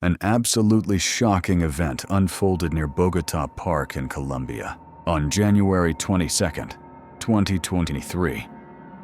An absolutely shocking event unfolded near Bogota Park in Colombia. On January 22nd, 2023,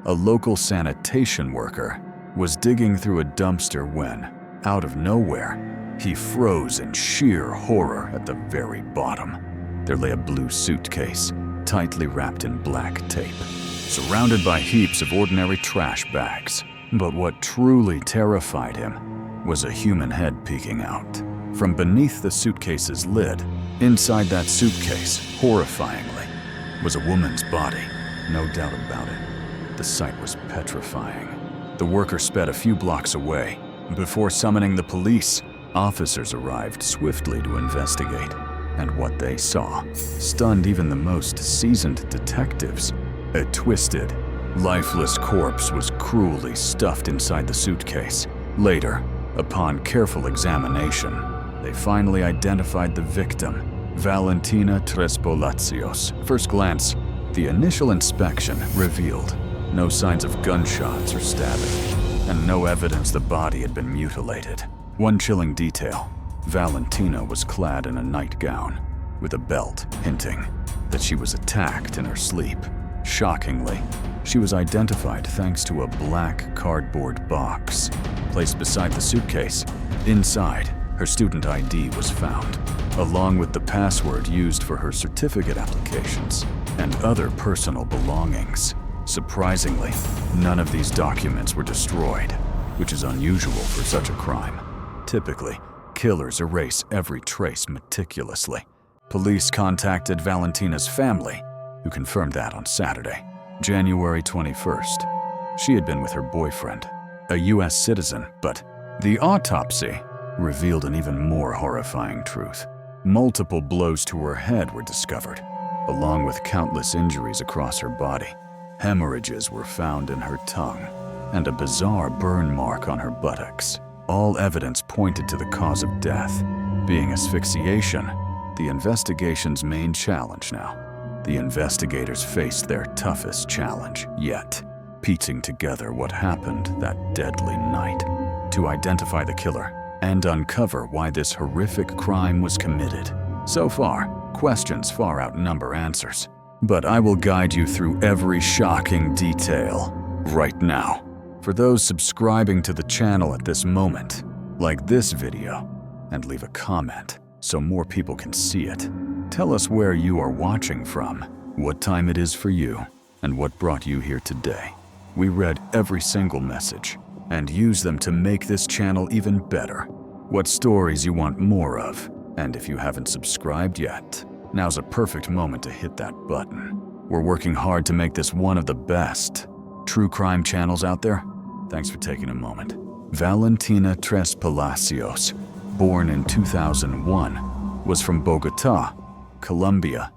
a local sanitation worker was digging through a dumpster when, out of nowhere, he froze in sheer horror at the very bottom. There lay a blue suitcase, tightly wrapped in black tape, surrounded by heaps of ordinary trash bags. But what truly terrified him was a human head peeking out. From beneath the suitcase's lid, inside that suitcase, horrifyingly, was a woman's body. No doubt about it. The sight was petrifying. The worker sped a few blocks away. Before summoning the police, officers arrived swiftly to investigate. And what they saw stunned even the most seasoned detectives. A twisted, lifeless corpse was cruelly stuffed inside the suitcase. Later, upon careful examination, they finally identified the victim, Valentina Trespalacios. First glance, the initial inspection revealed no signs of gunshots or stabbing, and no evidence the body had been mutilated. One chilling detail: Valentina was clad in a nightgown, with a belt hinting that she was attacked in her sleep. Shockingly, she was identified thanks to a black cardboard box placed beside the suitcase. Inside, her student ID was found, along with the password used for her certificate applications and other personal belongings. Surprisingly, none of these documents were destroyed, which is unusual for such a crime. Typically, killers erase every trace meticulously. Police contacted Valentina's family, who confirmed that on Saturday, January 21st. She had been with her boyfriend, a U.S. citizen, but the autopsy revealed an even more horrifying truth. Multiple blows to her head were discovered, along with countless injuries across her body. Hemorrhages were found in her tongue, and a bizarre burn mark on her buttocks. All evidence pointed to the cause of death being asphyxiation, the investigation's main challenge now. The investigators faced their toughest challenge yet, piecing together what happened that deadly night to identify the killer and uncover why this horrific crime was committed. So far, questions far outnumber answers, but I will guide you through every shocking detail right now. For those subscribing to the channel at this moment, like this video and leave a comment so more people can see it. Tell us where you are watching from, what time it is for you, and what brought you here today. We read every single message and use them to make this channel even better. What stories you want more of, and if you haven't subscribed yet, now's a perfect moment to hit that button. We're working hard to make this one of the best true crime channels out there. Thanks for taking a moment. Valentina Trespalacios, born in 2001, was from Bogota, Colombia.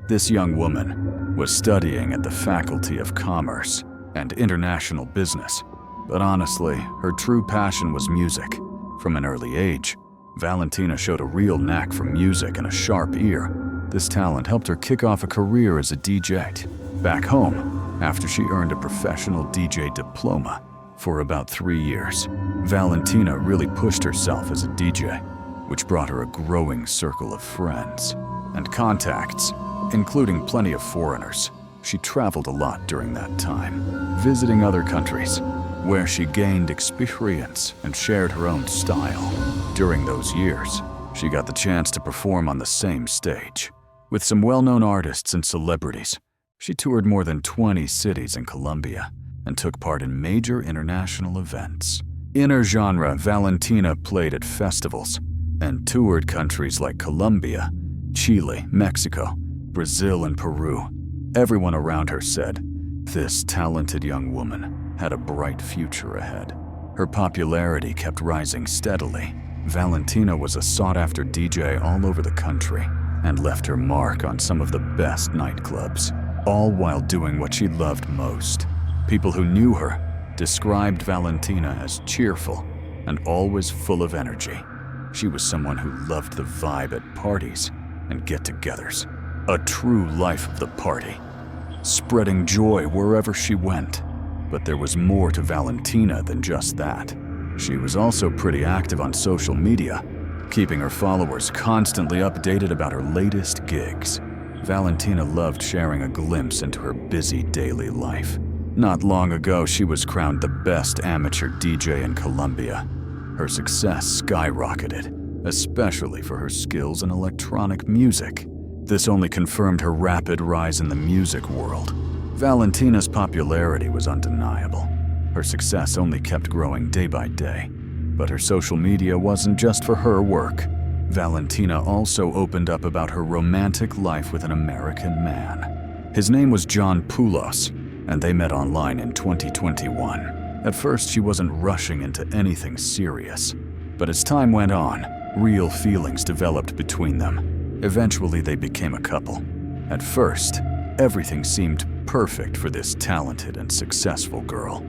This young woman was studying at the Faculty of Commerce and International Business, but honestly, her true passion was music. From an early age, Valentina showed a real knack for music and a sharp ear. This talent helped her kick off a career as a DJ. Back home, after she earned a professional DJ diploma, for about 3 years, Valentina really pushed herself as a DJ, which brought her a growing circle of friends and contacts, including plenty of foreigners. She traveled a lot during that time, visiting other countries, where she gained experience and shared her own style. During those years, she got the chance to perform on the same stage with some well-known artists and celebrities. She toured more than 20 cities in Colombia and took part in major international events. In her genre, Valentina played at festivals and toured countries like Colombia, Chile, Mexico, Brazil, and Peru. Everyone around her said this talented young woman had a bright future ahead. Her popularity kept rising steadily. Valentina was a sought-after DJ all over the country and left her mark on some of the best nightclubs, all while doing what she loved most. People who knew her described Valentina as cheerful and always full of energy. She was someone who loved the vibe at parties and get-togethers, a true life of the party, spreading joy wherever she went. But there was more to Valentina than just that. She was also pretty active on social media, keeping her followers constantly updated about her latest gigs. Valentina loved sharing a glimpse into her busy daily life. Not long ago, she was crowned the best amateur DJ in Colombia. Her success skyrocketed, especially for her skills in electronic music. This only confirmed her rapid rise in the music world. Valentina's popularity was undeniable. Her success only kept growing day by day. But her social media wasn't just for her work. Valentina also opened up about her romantic life with an American man. His name was John Poulos, and they met online in 2021. At first, she wasn't rushing into anything serious. But as time went on, real feelings developed between them. Eventually, they became a couple. At first, everything seemed perfect for this talented and successful girl.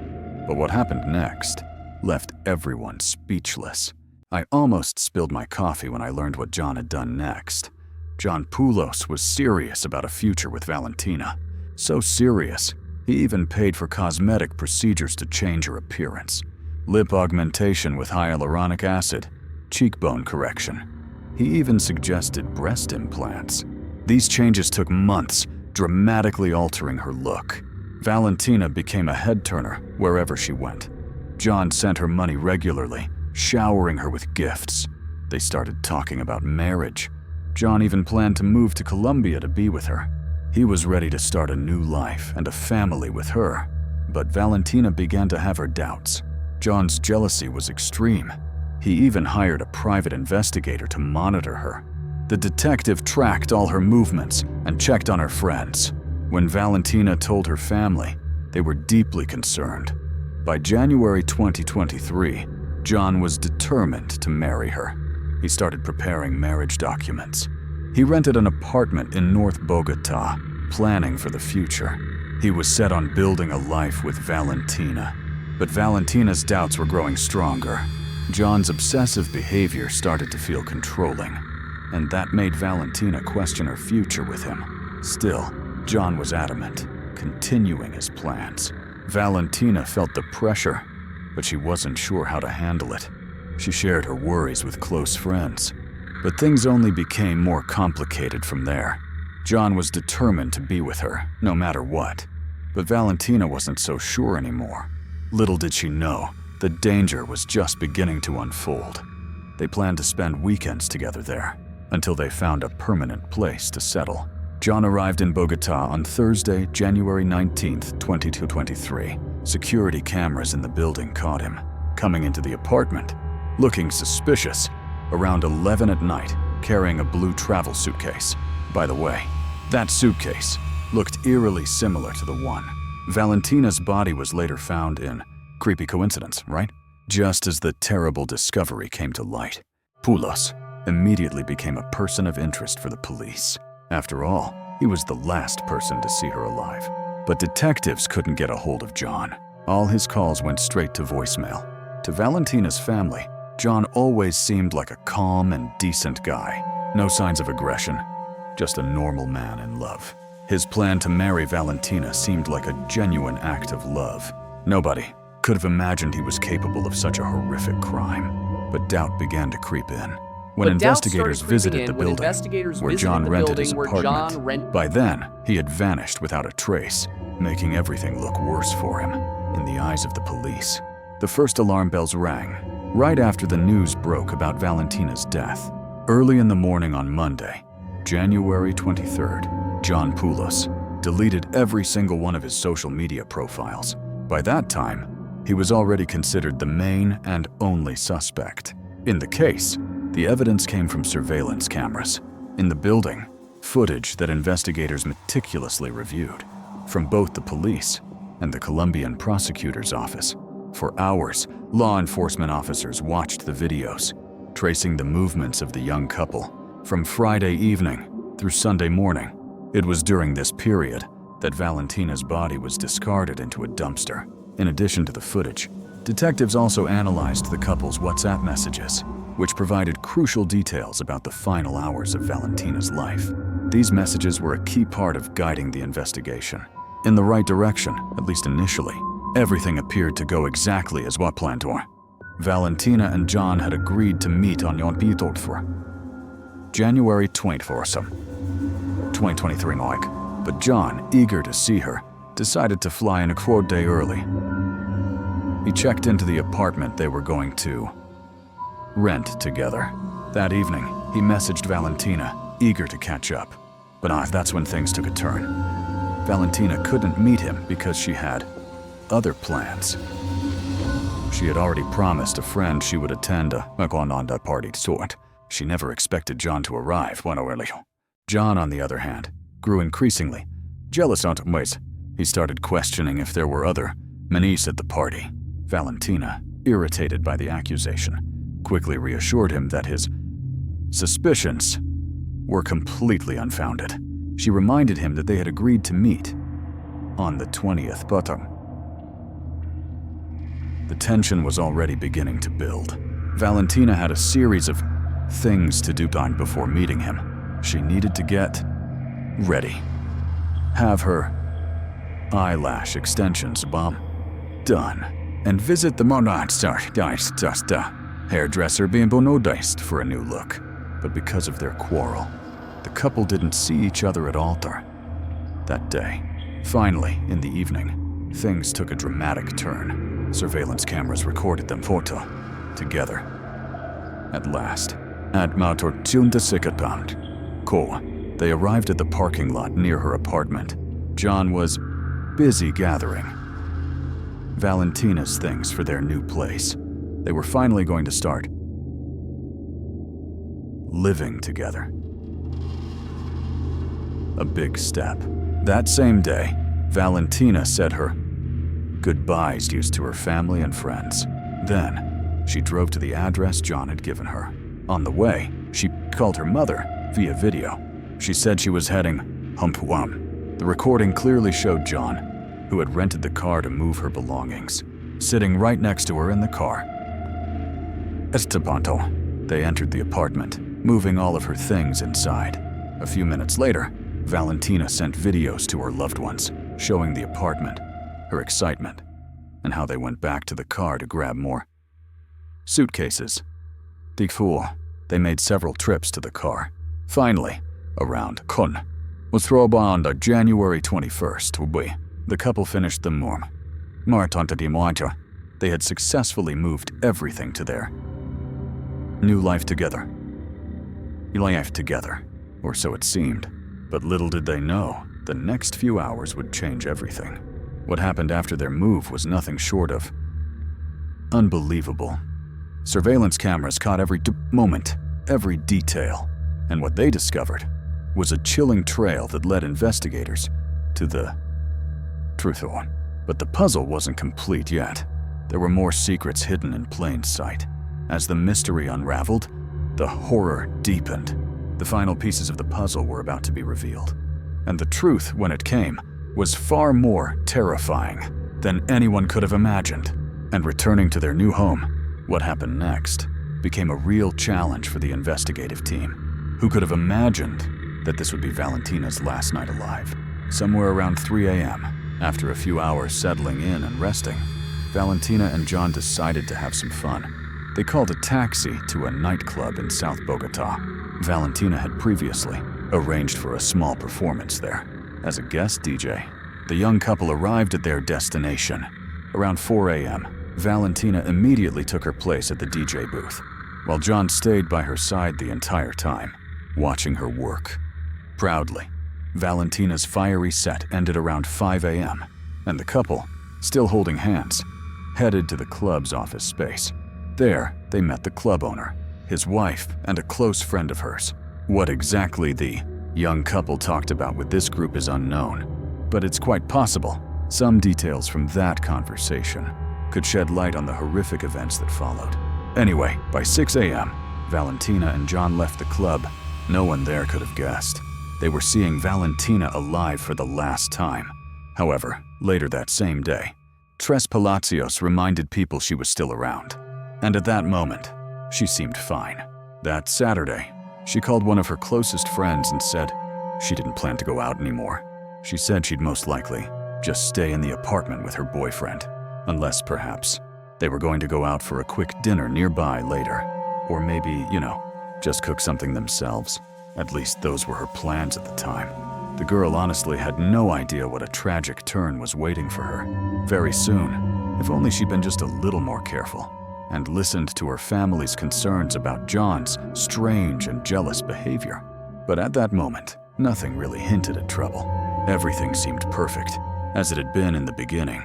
But what happened next left everyone speechless. I almost spilled my coffee when I learned what John had done next. John Poulos was serious about a future with Valentina. So serious, he even paid for cosmetic procedures to change her appearance. Lip augmentation with hyaluronic acid, cheekbone correction. He even suggested breast implants. These changes took months, dramatically altering her look. Valentina became a head-turner wherever she went. John sent her money regularly, showering her with gifts. They started talking about marriage. John even planned to move to Colombia to be with her. He was ready to start a new life and a family with her. But Valentina began to have her doubts. John's jealousy was extreme. He even hired a private investigator to monitor her. The detective tracked all her movements and checked on her friends. When Valentina told her family, they were deeply concerned. By January 2023, John was determined to marry her. He started preparing marriage documents. He rented an apartment in North Bogota, planning for the future. He was set on building a life with Valentina. But Valentina's doubts were growing stronger. John's obsessive behavior started to feel controlling, and that made Valentina question her future with him. Still, John was adamant, continuing his plans. Valentina felt the pressure, but she wasn't sure how to handle it. She shared her worries with close friends, but things only became more complicated from there. John was determined to be with her, no matter what, but Valentina wasn't so sure anymore. Little did she know, the danger was just beginning to unfold. They planned to spend weekends together there, until they found a permanent place to settle. John arrived in Bogota on Thursday, January 19th, 2023. Security cameras in the building caught him, coming into the apartment, looking suspicious, around 11 at night, carrying a blue travel suitcase. By the way, that suitcase looked eerily similar to the one Valentina's body was later found in. Creepy coincidence, right? Just as the terrible discovery came to light, Poulos immediately became a person of interest for the police. After all, he was the last person to see her alive. But detectives couldn't get a hold of John. All his calls went straight to voicemail. To Valentina's family, John always seemed like a calm and decent guy. No signs of aggression, just a normal man in love. His plan to marry Valentina seemed like a genuine act of love. Nobody could have imagined he was capable of such a horrific crime. But doubt began to creep in. When investigators visited the building where John rented his apartment, by then, he had vanished without a trace, making everything look worse for him in the eyes of the police. The first alarm bells rang right after the news broke about Valentina's death. Early in the morning on Monday, January 23rd, John Poulos deleted every single one of his social media profiles. By that time, he was already considered the main and only suspect. In the case, the evidence came from surveillance cameras in the building, footage that investigators meticulously reviewed from both the police and the Colombian prosecutor's office. For hours, law enforcement officers watched the videos, tracing the movements of the young couple from Friday evening through Sunday morning. It was during this period that Valentina's body was discarded into a dumpster. In addition to the footage, detectives also analyzed the couple's WhatsApp messages, which provided crucial details about the final hours of Valentina's life. These messages were a key part of guiding the investigation in the right direction, at least initially. Everything appeared to go exactly as what planned for. Valentina and John had agreed to meet on Unveiled for January 24th, 2023 night, but John, eager to see her, decided to fly in a quad day early. He checked into the apartment they were going to rent together. That evening, he messaged Valentina, eager to catch up. But that's when things took a turn. Valentina couldn't meet him because she had other plans. She had already promised a friend she would attend a Magonanda party sort. She never expected John to arrive when early. John, on the other hand, grew increasingly jealous on ways. He started questioning if there were other menis at the party. Valentina, irritated by the accusation, quickly reassured him that his suspicions were completely unfounded. She reminded him that they had agreed to meet on the 20th, but the tension was already beginning to build. Valentina had a series of things to do before meeting him. She needed to get ready, have her eyelash extensions done, and visit the hairdresser being bonodiced for a new look. But because of their quarrel, the couple didn't see each other at altar that day. Finally, in the evening, things took a dramatic turn. Surveillance cameras recorded them photo together. At last, at they arrived at the parking lot near her apartment. John was busy gathering Valentina's things for their new place. They were finally going to start living together. A big step. That same day, Valentina said her goodbyes to her family and friends. Then, she drove to the address John had given her. On the way, she called her mother via video. She said she was heading home. The recording clearly showed John, who had rented the car to move her belongings, sitting right next to her in the car. Estebanto. They entered the apartment, moving all of her things inside. A few minutes later, Valentina sent videos to her loved ones, showing the apartment, her excitement, and how they went back to the car to grab more suitcases. They made several trips to the car. Finally, around was thrown on January 21st. The couple finished the They had successfully moved everything to their new life together. Or so it seemed. But little did they know, the next few hours would change everything. What happened after their move was nothing short of unbelievable. Surveillance cameras caught every moment, every detail, and what they discovered was a chilling trail that led investigators to the truth. But the puzzle wasn't complete yet. There were more secrets hidden in plain sight. As the mystery unraveled, the horror deepened. The final pieces of the puzzle were about to be revealed. And the truth, when it came, was far more terrifying than anyone could have imagined. And returning to their new home, what happened next became a real challenge for the investigative team. Who could have imagined that this would be Valentina's last night alive? Somewhere around 3 a.m., after a few hours settling in and resting, Valentina and John decided to have some fun. They called a taxi to a nightclub in South Bogota. Valentina had previously arranged for a small performance there as a guest DJ. The young couple arrived at their destination. Around 4 a.m., Valentina immediately took her place at the DJ booth, while John stayed by her side the entire time, watching her work. Proudly, Valentina's fiery set ended around 5 a.m., and the couple, still holding hands, headed to the club's office space. There, they met the club owner, his wife, and a close friend of hers. What exactly the young couple talked about with this group is unknown, but it's quite possible some details from that conversation could shed light on the horrific events that followed. Anyway, by 6 a.m., Valentina and John left the club. No one there could have guessed. They were seeing Valentina alive for the last time. However, later that same day, Trespalacios reminded people she was still around. And at that moment, she seemed fine. That Saturday, she called one of her closest friends and said she didn't plan to go out anymore. She said she'd most likely just stay in the apartment with her boyfriend, unless perhaps They were going to go out for a quick dinner nearby later. Or maybe, just cook something themselves. At least those were her plans at the time. The girl honestly had no idea what a tragic turn was waiting for her. Very soon, if only she'd been just a little more careful and listened to her family's concerns about John's strange and jealous behavior. But at that moment, nothing really hinted at trouble. Everything seemed perfect, as it had been in the beginning.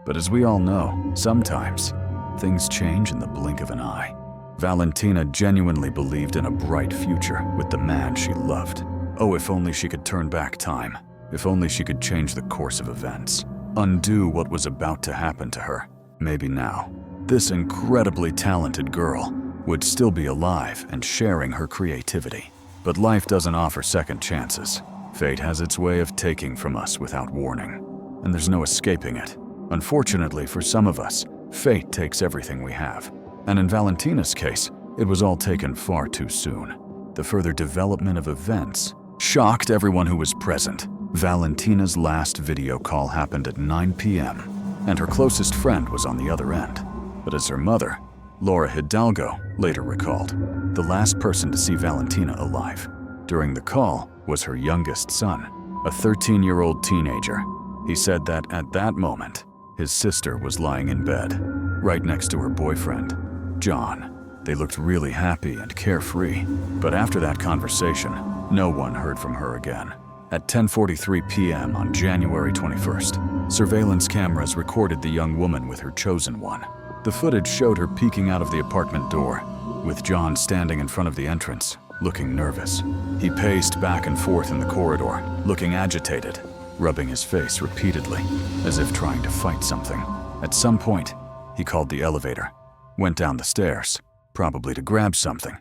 But as we all know, sometimes things change in the blink of an eye. Valentina genuinely believed in a bright future with the man she loved. Oh, if only she could turn back time. If only she could change the course of events. Undo what was about to happen to her. Maybe now, this incredibly talented girl would still be alive and sharing her creativity. But life doesn't offer second chances. Fate has its way of taking from us without warning, and there's no escaping it. Unfortunately for some of us, fate takes everything we have. And in Valentina's case, it was all taken far too soon. The further development of events shocked everyone who was present. Valentina's last video call happened at 9 p.m., and her closest friend was on the other end. But as her mother, Laura Hidalgo, later recalled, the last person to see Valentina alive during the call was her youngest son, a 13-year-old teenager. He said that at that moment, his sister was lying in bed, right next to her boyfriend, John. They looked really happy and carefree, but after that conversation, no one heard from her again. At 10:43 p.m. on January 21st, surveillance cameras recorded the young woman with her chosen one. The footage showed her peeking out of the apartment door, with John standing in front of the entrance, looking nervous. He paced back and forth in the corridor, looking agitated, rubbing his face repeatedly, as if trying to fight something. At some point, he called the elevator, went down the stairs, probably to grab something,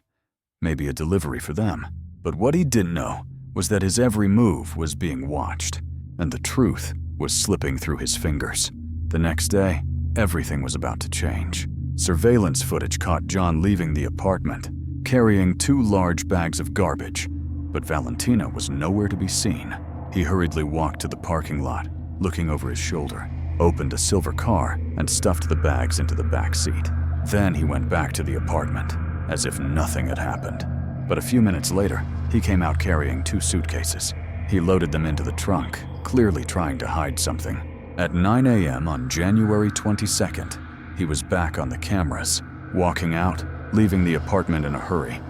maybe a delivery for them. But what he didn't know was that his every move was being watched, and the truth was slipping through his fingers. The next day, everything was about to change. Surveillance footage caught John leaving the apartment, carrying 2 large bags of garbage, but Valentina was nowhere to be seen. He hurriedly walked to the parking lot, looking over his shoulder, opened a silver car, and stuffed the bags into the back seat. Then he went back to the apartment, as if nothing had happened. But a few minutes later, he came out carrying 2 suitcases. He loaded them into the trunk, clearly trying to hide something. At 9 a.m. on January 22nd, he was back on the cameras, walking out, leaving the apartment in a hurry.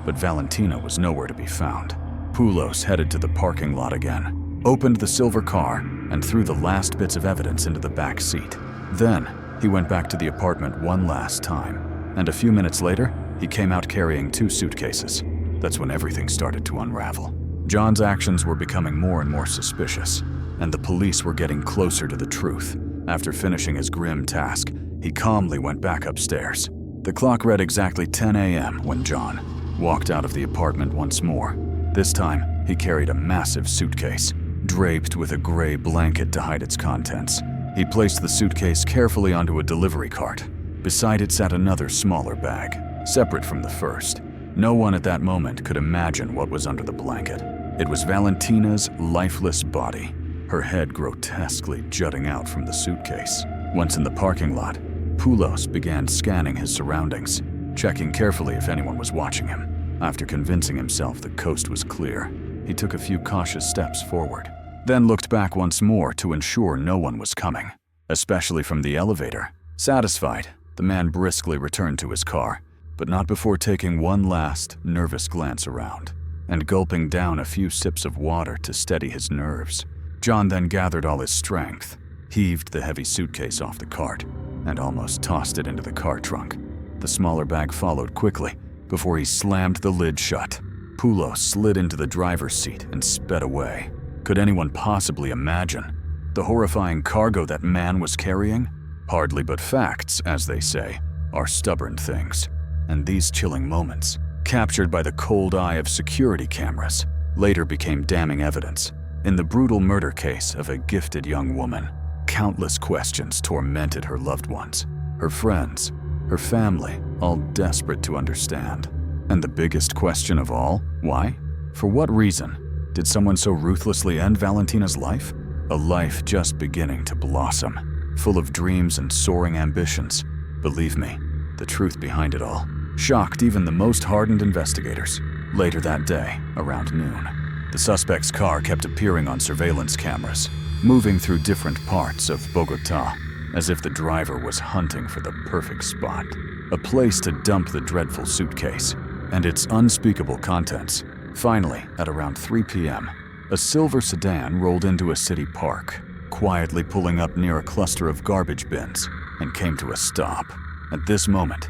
But Valentina was nowhere to be found. Poulos headed to the parking lot again, opened the silver car, and threw the last bits of evidence into the back seat. Then, he went back to the apartment one last time, and a few minutes later, he came out carrying 2 suitcases. That's when everything started to unravel. John's actions were becoming more and more suspicious, and the police were getting closer to the truth. After finishing his grim task, he calmly went back upstairs. The clock read exactly 10 a.m. when John walked out of the apartment once more. This time, he carried a massive suitcase, draped with a gray blanket to hide its contents. He placed the suitcase carefully onto a delivery cart. Beside it sat another smaller bag, separate from the first. No one at that moment could imagine what was under the blanket. It was Valentina's lifeless body, her head grotesquely jutting out from the suitcase. Once in the parking lot, Poulos began scanning his surroundings, checking carefully if anyone was watching him. After convincing himself the coast was clear, he took a few cautious steps forward, then looked back once more to ensure no one was coming, especially from the elevator. Satisfied, the man briskly returned to his car, but not before taking one last, nervous glance around, and gulping down a few sips of water to steady his nerves. John then gathered all his strength, heaved the heavy suitcase off the cart, and almost tossed it into the car trunk. The smaller bag followed quickly, before he slammed the lid shut. Poulos slid into the driver's seat and sped away. Could anyone possibly imagine the horrifying cargo that man was carrying? Hardly, but facts, as they say, are stubborn things. And these chilling moments, captured by the cold eye of security cameras, later became damning evidence. In the brutal murder case of a gifted young woman, countless questions tormented her loved ones, her friends, her family, all desperate to understand. And the biggest question of all, why? For what reason did someone so ruthlessly end Valentina's life? A life just beginning to blossom, full of dreams and soaring ambitions. Believe me, the truth behind it all shocked even the most hardened investigators. Later that day, around noon, the suspect's car kept appearing on surveillance cameras, moving through different parts of Bogota, as if the driver was hunting for the perfect spot, a place to dump the dreadful suitcase and its unspeakable contents. Finally, at around 3 p.m., a silver sedan rolled into a city park, quietly pulling up near a cluster of garbage bins, and came to a stop. At this moment,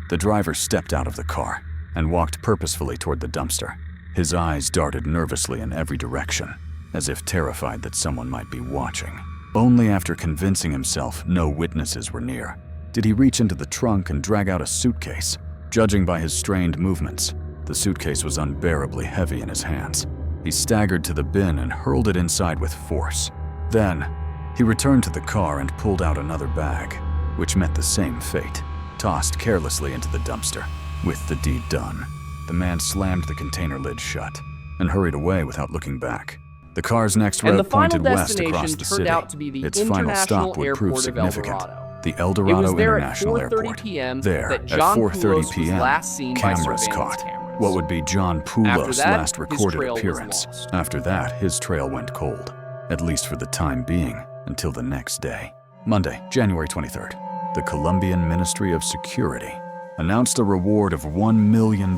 the driver stepped out of the car and walked purposefully toward the dumpster. His eyes darted nervously in every direction, as if terrified that someone might be watching. Only after convincing himself no witnesses were near did he reach into the trunk and drag out a suitcase. Judging by his strained movements, the suitcase was unbearably heavy in his hands. He staggered to the bin and hurled it inside with force. Then, he returned to the car and pulled out another bag, which met the same fate, tossed carelessly into the dumpster. With the deed done, the man slammed the container lid shut and hurried away without looking back. The car's next route pointed west across the city. Its final stop would prove significant. The El Dorado International Airport. There, at 4:30 p.m., cameras caught what would be John Poulos' last recorded appearance. After that, his trail went cold, at least for the time being, until the next day. Monday, January 23rd, the Colombian Ministry of Security announced a reward of $1 million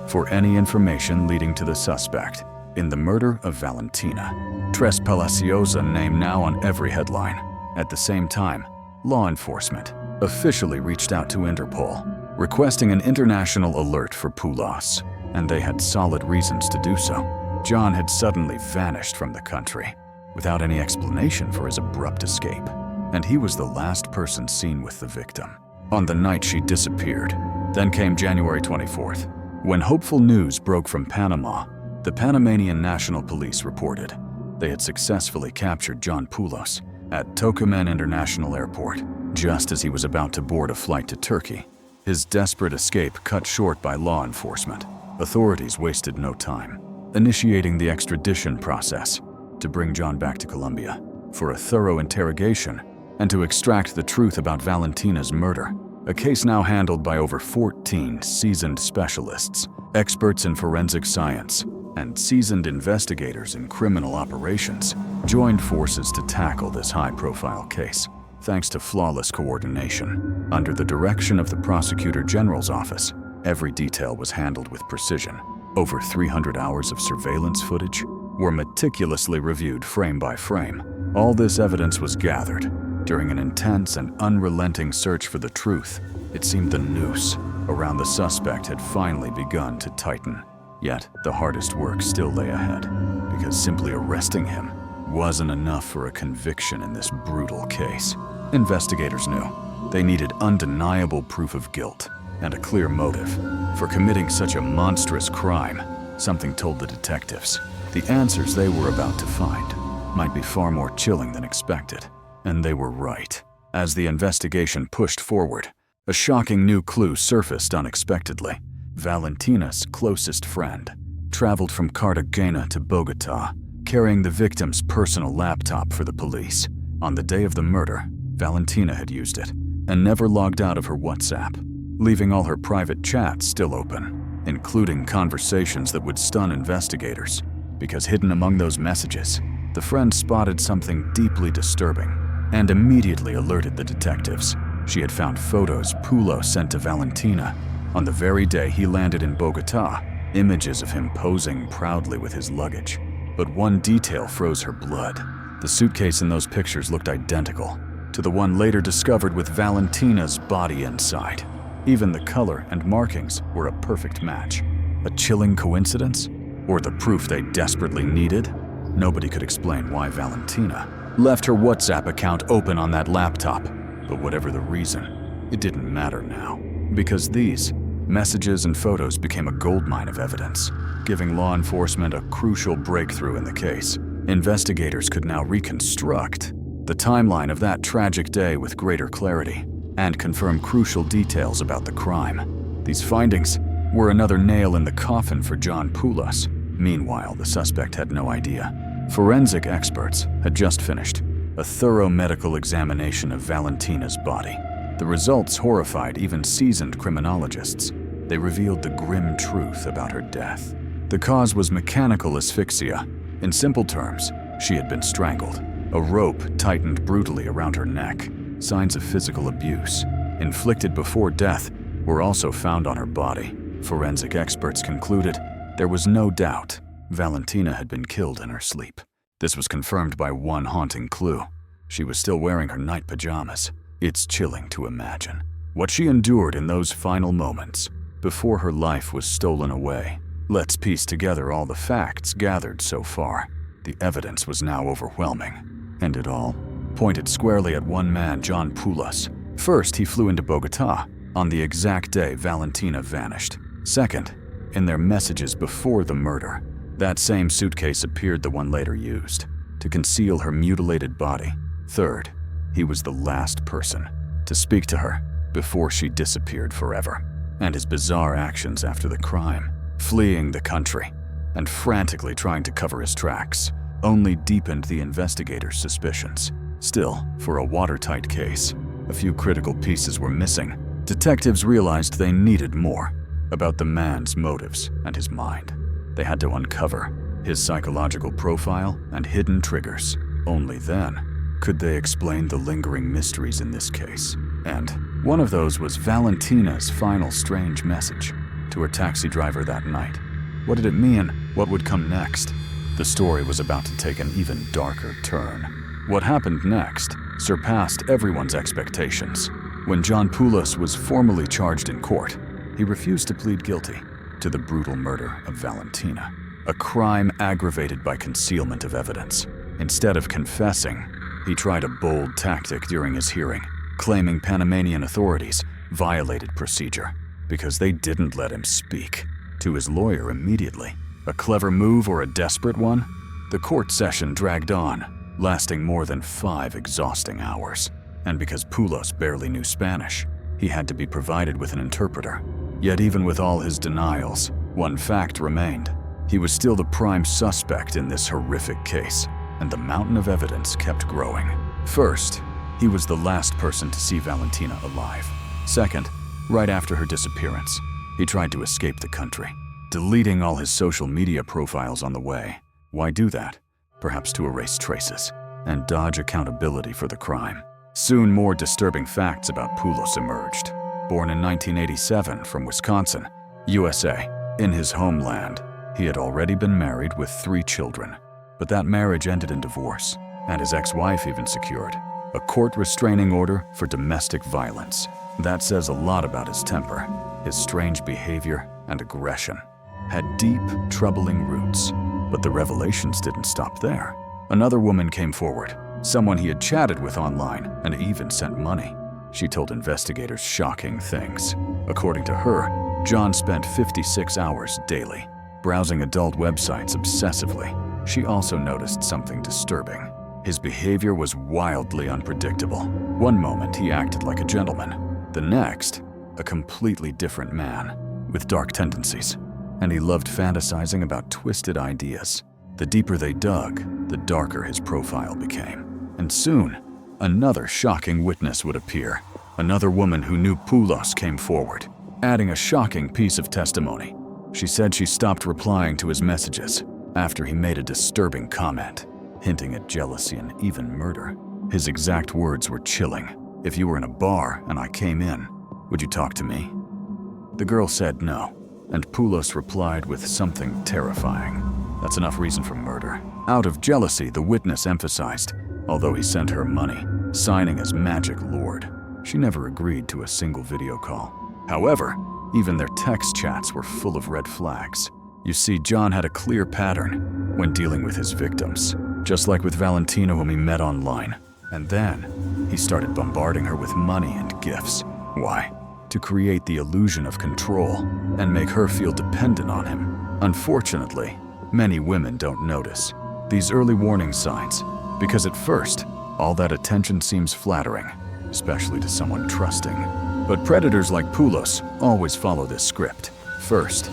for any information leading to the suspect in the murder of Valentina Trespalacios, a name now on every headline. At the same time, law enforcement officially reached out to Interpol, requesting an international alert for Poulos, and they had solid reasons to do so. John had suddenly vanished from the country, without any explanation for his abrupt escape, and he was the last person seen with the victim on the night she disappeared. Then came January 24th, when hopeful news broke from Panama. The Panamanian National Police reported they had successfully captured John Poulos at Tocumen International Airport, just as he was about to board a flight to Turkey. His desperate escape cut short by law enforcement, authorities wasted no time, initiating the extradition process to bring John back to Colombia for a thorough interrogation and to extract the truth about Valentina's murder, a case now handled by over 14 seasoned specialists, experts in forensic science, and seasoned investigators in criminal operations joined forces to tackle this high-profile case. Thanks to flawless coordination, under the direction of the Prosecutor General's office, every detail was handled with precision. Over 300 hours of surveillance footage were meticulously reviewed frame by frame. All this evidence was gathered during an intense and unrelenting search for the truth. It seemed the noose around the suspect had finally begun to tighten. Yet, the hardest work still lay ahead, because simply arresting him wasn't enough for a conviction in this brutal case. Investigators knew they needed undeniable proof of guilt and a clear motive for committing such a monstrous crime. Something told the detectives the answers they were about to find might be far more chilling than expected. And they were right. As the investigation pushed forward, a shocking new clue surfaced unexpectedly. Valentina's closest friend traveled from Cartagena to Bogota, carrying the victim's personal laptop for the police. On the day of the murder, Valentina had used it and never logged out of her WhatsApp, leaving all her private chats still open, including conversations that would stun investigators, because hidden among those messages, the friend spotted something deeply disturbing and immediately alerted the detectives. She had found photos Poulos sent to Valentina on the very day he landed in Bogota, images of him posing proudly with his luggage. But one detail froze her blood. The suitcase in those pictures looked identical to the one later discovered with Valentina's body inside. Even the color and markings were a perfect match. A chilling coincidence? Or the proof they desperately needed? Nobody could explain why Valentina left her WhatsApp account open on that laptop. But whatever the reason, it didn't matter now, because these messages and photos became a goldmine of evidence, giving law enforcement a crucial breakthrough in the case. Investigators could now reconstruct the timeline of that tragic day with greater clarity and confirm crucial details about the crime. These findings were another nail in the coffin for John Poulos. Meanwhile, the suspect had no idea. Forensic experts had just finished a thorough medical examination of Valentina's body. The results horrified even seasoned criminologists. They revealed the grim truth about her death. The cause was mechanical asphyxia. In simple terms, she had been strangled. A rope tightened brutally around her neck. Signs of physical abuse, inflicted before death, were also found on her body. Forensic experts concluded there was no doubt Valentina had been killed in her sleep. This was confirmed by one haunting clue. She was still wearing her night pajamas. It's chilling to imagine what she endured in those final moments before her life was stolen away. Let's piece together all the facts gathered so far. The evidence was now overwhelming, and it all pointed squarely at one man, John Poulos. First, he flew into Bogota on the exact day Valentina vanished. Second, in their messages before the murder, that same suitcase appeared, the one later used to conceal her mutilated body. Third, he was the last person to speak to her before she disappeared forever. And his bizarre actions after the crime, fleeing the country and frantically trying to cover his tracks, only deepened the investigators' suspicions. Still, for a watertight case, a few critical pieces were missing. Detectives realized they needed more about the man's motives and his mind. They had to uncover his psychological profile and hidden triggers. Only then could they explain the lingering mysteries in this case. And one of those was Valentina's final strange message to her taxi driver that night. What did it mean? What would come next? The story was about to take an even darker turn. What happened next surpassed everyone's expectations. When John Poulos was formally charged in court, he refused to plead guilty to the brutal murder of Valentina, a crime aggravated by concealment of evidence. Instead of confessing, he tried a bold tactic during his hearing, claiming Panamanian authorities violated procedure because they didn't let him speak to his lawyer immediately. A clever move or a desperate one? The court session dragged on, lasting more than 5 exhausting hours. And because Poulos barely knew Spanish, he had to be provided with an interpreter. Yet even with all his denials, one fact remained. He was still the prime suspect in this horrific case, and the mountain of evidence kept growing. First, he was the last person to see Valentina alive. Second, right after her disappearance, he tried to escape the country, deleting all his social media profiles on the way. Why do that? Perhaps to erase traces and dodge accountability for the crime. Soon more disturbing facts about Poulos emerged. Born in 1987 from Wisconsin, USA, in his homeland, he had already been married with 3 children. But that marriage ended in divorce, and his ex-wife even secured a court restraining order for domestic violence. That says a lot about his temper. His strange behavior and aggression had deep, troubling roots. But the revelations didn't stop there. Another woman came forward, someone he had chatted with online and even sent money. She told investigators shocking things. According to her, John spent 56 hours daily, browsing adult websites obsessively. She also noticed something disturbing. His behavior was wildly unpredictable. One moment he acted like a gentleman. The next, a completely different man with dark tendencies. And he loved fantasizing about twisted ideas. The deeper they dug, the darker his profile became. And soon, another shocking witness would appear. Another woman who knew Poulos came forward, adding a shocking piece of testimony. She said she stopped replying to his messages after he made a disturbing comment, hinting at jealousy and even murder. His exact words were chilling. "If you were in a bar and I came in, would you talk to me?" The girl said no, and Poulos replied with something terrifying. "That's enough reason for murder." Out of jealousy, the witness emphasized, although he sent her money, signing as Magic Lord, she never agreed to a single video call. However, even their text chats were full of red flags. You see, John had a clear pattern when dealing with his victims, just like with Valentina, whom he met online. And then, he started bombarding her with money and gifts. Why? To create the illusion of control and make her feel dependent on him. Unfortunately, many women don't notice these early warning signs, because at first, all that attention seems flattering, especially to someone trusting. But predators like Poulos always follow this script. First,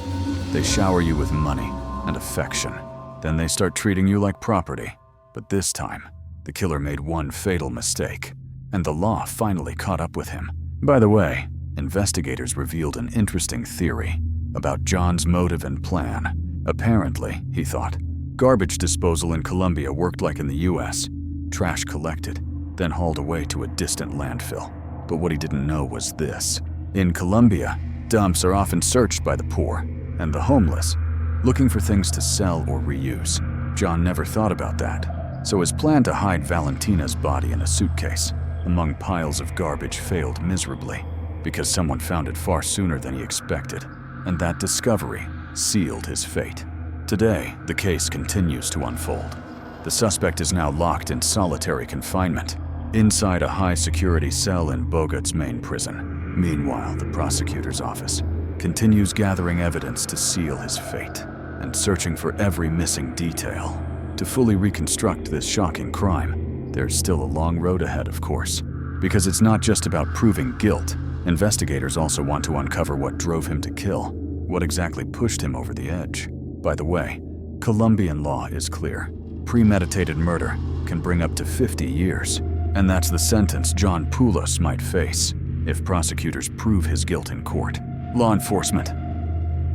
they shower you with money and affection. Then they start treating you like property. But this time, the killer made one fatal mistake, and the law finally caught up with him. By the way, investigators revealed an interesting theory about John's motive and plan. Apparently, he thought, garbage disposal in Colombia worked like in the US. Trash collected, then hauled away to a distant landfill. But what he didn't know was this. In Colombia, dumps are often searched by the poor and the homeless, looking for things to sell or reuse. John never thought about that, so his plan to hide Valentina's body in a suitcase among piles of garbage failed miserably because someone found it far sooner than he expected, and that discovery sealed his fate. Today, the case continues to unfold. The suspect is now locked in solitary confinement inside a high-security cell in Bogota's main prison. Meanwhile, the prosecutor's office continues gathering evidence to seal his fate and searching for every missing detail. To fully reconstruct this shocking crime, there's still a long road ahead, of course, because it's not just about proving guilt. Investigators also want to uncover what drove him to kill, what exactly pushed him over the edge. By the way, Colombian law is clear. Premeditated murder can bring up to 50 years, and that's the sentence John Poulos might face if prosecutors prove his guilt in court. Law enforcement,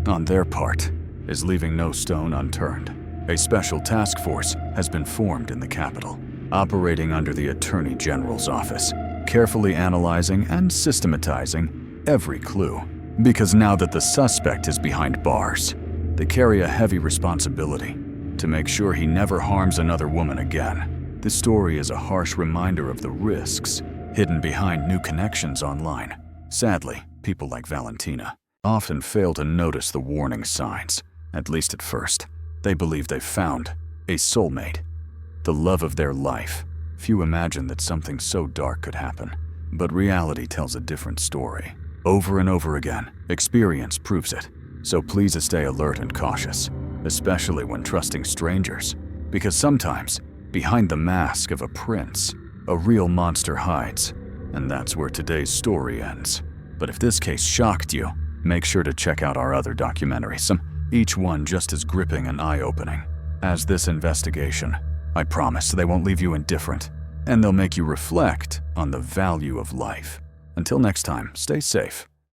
on their part, is leaving no stone unturned. A special task force has been formed in the capital, operating under the Attorney General's office, carefully analyzing and systematizing every clue. Because now that the suspect is behind bars, they carry a heavy responsibility to make sure he never harms another woman again. This story is a harsh reminder of the risks hidden behind new connections online. Sadly, people like Valentina often fail to notice the warning signs, at least at first. They believe they've found a soulmate, the love of their life. Few imagine that something so dark could happen, but reality tells a different story. Over and over again, experience proves it. So please stay alert and cautious, especially when trusting strangers, because sometimes, behind the mask of a prince, a real monster hides, and that's where today's story ends. But if this case shocked you, make sure to check out our other documentaries, each one just as gripping and eye-opening as this investigation. I promise they won't leave you indifferent, and they'll make you reflect on the value of life. Until next time, stay safe.